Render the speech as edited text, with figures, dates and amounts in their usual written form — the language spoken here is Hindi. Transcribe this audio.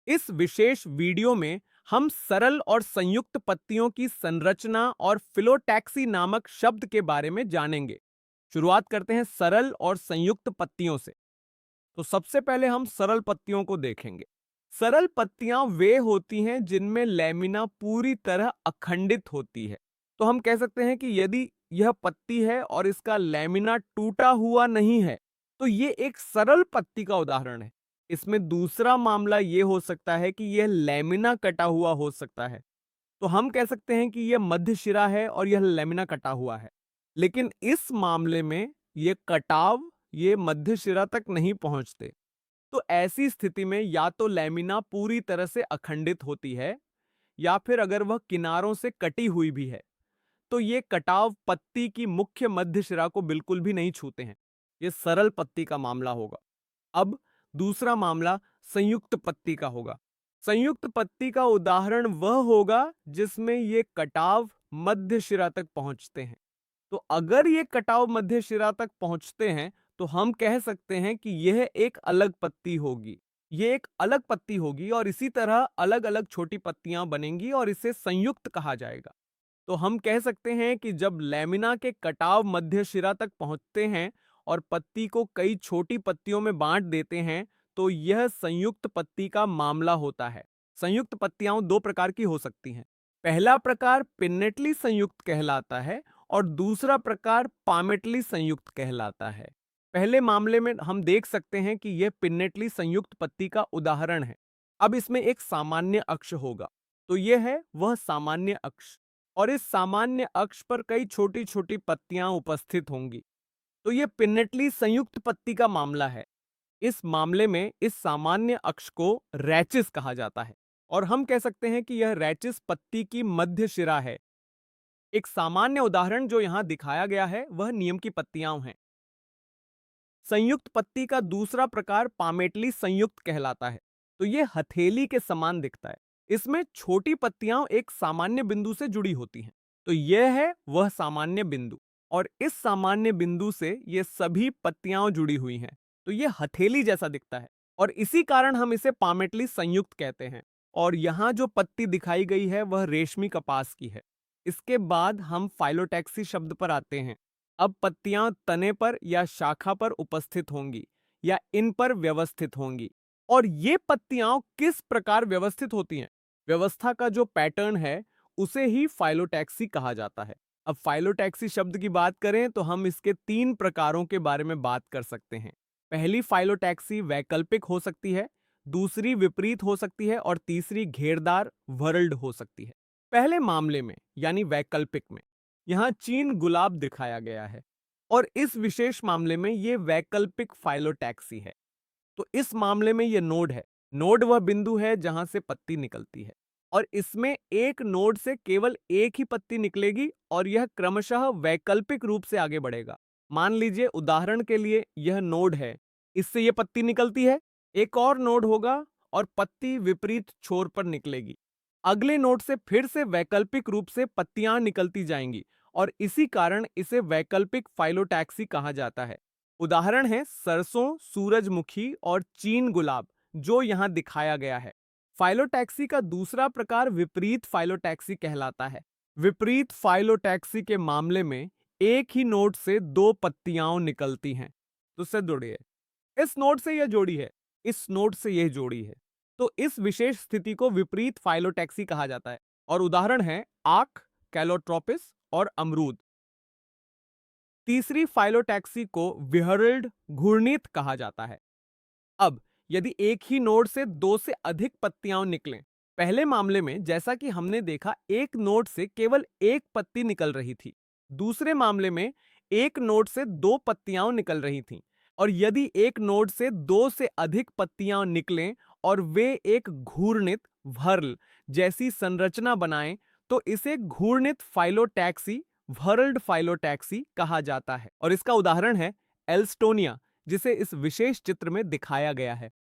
इस विशेष वीडियो में हम सरल और संयुक्त पत्तियों की संरचना और फिलोटैक्सी नामक शब्द के बारे में जानेंगे। शुरुआत करते हैं सरल और संयुक्त पत्तियों से। तो सबसे पहले हम सरल पत्तियों को देखेंगे। सरल पत्तियां वे होती हैं जिनमें लैमिना पूरी तरह अखंडित होती है। तो हम कह सकते हैं कि यदि यह पत्ती है और इसका लैमिना टूटा हुआ नहीं है, तो ये एक सरल पत्ती का उदाहरण है। इसमें दूसरा मामला यह हो सकता है कि यह लैमिना कटा हुआ हो सकता है। तो हम कह सकते हैं कि यह मध्य शिरा है और यह लैमिना कटा हुआ है। लेकिन इस मामले में यह कटाव ये मध्य शिरा तक नहीं पहुंचते। तो ऐसी स्थिति में या तो लैमिना पूरी तरह से अखंडित होती है, या फिर अगर वह किनारों से कटी हुई भी है, तो ये कटाव पत्ती की मुख्य मध्य शिरा को बिल्कुल भी नहीं छूते हैं। ये सरल पत्ती का मामला होगा। अब दूसरा मामला संयुक्त पत्ती का होगा। संयुक्त पत्ती का उदाहरण वह होगा जिसमें ये कटाव मध्य शिरा तक पहुंचते हैं। तो अगर ये कटाव मध्य शिरा तक पहुंचते हैं, तो हम कह सकते हैं कि यह एक अलग पत्ती होगी। ये एक अलग पत्ती होगी और इसी तरह अलग अलग छोटी पत्तियां बनेंगी और इसे संयुक्त कहा जाएगा। तो हम कह सकते हैं कि जब लैमिना के कटाव मध्य शिरा तक पहुंचते हैं और पत्ती को कई छोटी पत्तियों में बांट देते हैं, तो यह संयुक्त पत्ती का मामला होता है। संयुक्त पत्तियां दो प्रकार की हो सकती हैं। पहला प्रकार पिन्नेटली संयुक्त कहलाता है और दूसरा प्रकार पामेटली संयुक्त कहलाता है। पहले मामले में हम देख सकते हैं कि यह पिन्नेटली संयुक्त पत्ती का उदाहरण है। अब इसमें एक सामान्य अक्ष होगा, तो यह है वह सामान्य अक्ष, और इस सामान्य अक्ष पर कई छोटी छोटी पत्तियां उपस्थित होंगी। तो यह पिन्नेटली संयुक्त पत्ती का मामला है। इस मामले में इस सामान्य अक्ष को रैचिस कहा जाता है और हम कह सकते हैं कि यह रैचिस पत्ती की मध्य शिरा है। एक सामान्य उदाहरण जो यहां दिखाया गया है वह नीम की पत्तियां हैं। संयुक्त पत्ती का दूसरा प्रकार पामेटली संयुक्त कहलाता है। तो यह हथेली के समान दिखता है। इसमें छोटी पत्तियां एक सामान्य बिंदु से जुड़ी होती हैं। तो यह है वह सामान्य बिंदु, और इस सामान्य बिंदु से ये सभी पत्तियां जुड़ी हुई हैं। तो यह हथेली जैसा दिखता है और इसी कारण हम इसे पामेटली संयुक्त कहते हैं। और यहां जो पत्ती दिखाई गई है वह रेशमी कपास की है। इसके बाद हम फाइलोटैक्सी शब्द पर आते हैं। अब पत्तियां तने पर या शाखा पर उपस्थित होंगी या इन पर व्यवस्थित होंगी। और ये पत्तियां किस प्रकार व्यवस्थित होती हैं, व्यवस्था का जो पैटर्न है उसे ही फाइलोटैक्सी कहा जाता है। अब फाइलोटैक्सी शब्द की बात करें तो हम इसके तीन प्रकारों के बारे में बात कर सकते हैं। पहली फाइलोटैक्सी वैकल्पिक हो सकती है, दूसरी विपरीत हो सकती है और तीसरी घेरदार वर्ल्ड हो सकती है। पहले मामले में यानी वैकल्पिक में यहां चीन गुलाब दिखाया गया है और इस विशेष मामले में यह वैकल्पिक फाइलोटैक्सी है। तो इस मामले में यह नोड है। नोड वह बिंदु है जहां से पत्ती निकलती है और इसमें एक नोड से केवल एक ही पत्ती निकलेगी और यह क्रमशः वैकल्पिक रूप से आगे बढ़ेगा। मान लीजिए उदाहरण के लिए यह नोड है, इससे यह पत्ती निकलती है। एक और नोड होगा और पत्ती विपरीत छोर पर निकलेगी। अगले नोड से फिर से वैकल्पिक रूप से पत्तियां निकलती जाएंगी और इसी कारण इसे वैकल्पिक फाइलोटैक्सी कहा जाता है। उदाहरण है सरसों, सूरजमुखी और चीन गुलाब जो यहां दिखाया गया है। फाइलोटैक्सी का दूसरा प्रकार विपरीत फाइलोटैक्सी कहलाता है। विपरीत फाइलोटैक्सी के मामले में एक ही नोड से दो पत्तियां निकलती हैं। तो इससे जोड़िए, इस नोड से यह जोड़ी है, इस नोड से यह जोड़ी है। तो इस विशेष स्थिति को विपरीत फाइलोटैक्सी कहा जाता है और उदाहरण है आख, कैलोट्रोपिस और अमरूद। तीसरी फाइलोटैक्सी को विहरल्ड घूर्णित कहा जाता है। अब यदि एक ही नोड से दो से अधिक पत्तियां निकलें, पहले मामले में जैसा कि हमने देखा एक नोड से केवल एक पत्ती निकल रही थी, दूसरे मामले में एक नोड से दो पत्तियां निकल रही थीं। और यदि एक नोड से दो से अधिक पत्तियां निकलें और वे एक घूर्णित व्हर्ल जैसी संरचना बनाएं, तो इसे घूर्णित फाइलोटैक्सी, व्हर्ल्ड फाइलोटैक्सी कहा जाता है। और इसका उदाहरण है एल्स्टोनिया, जिसे इस विशेष चित्र में दिखाया गया है।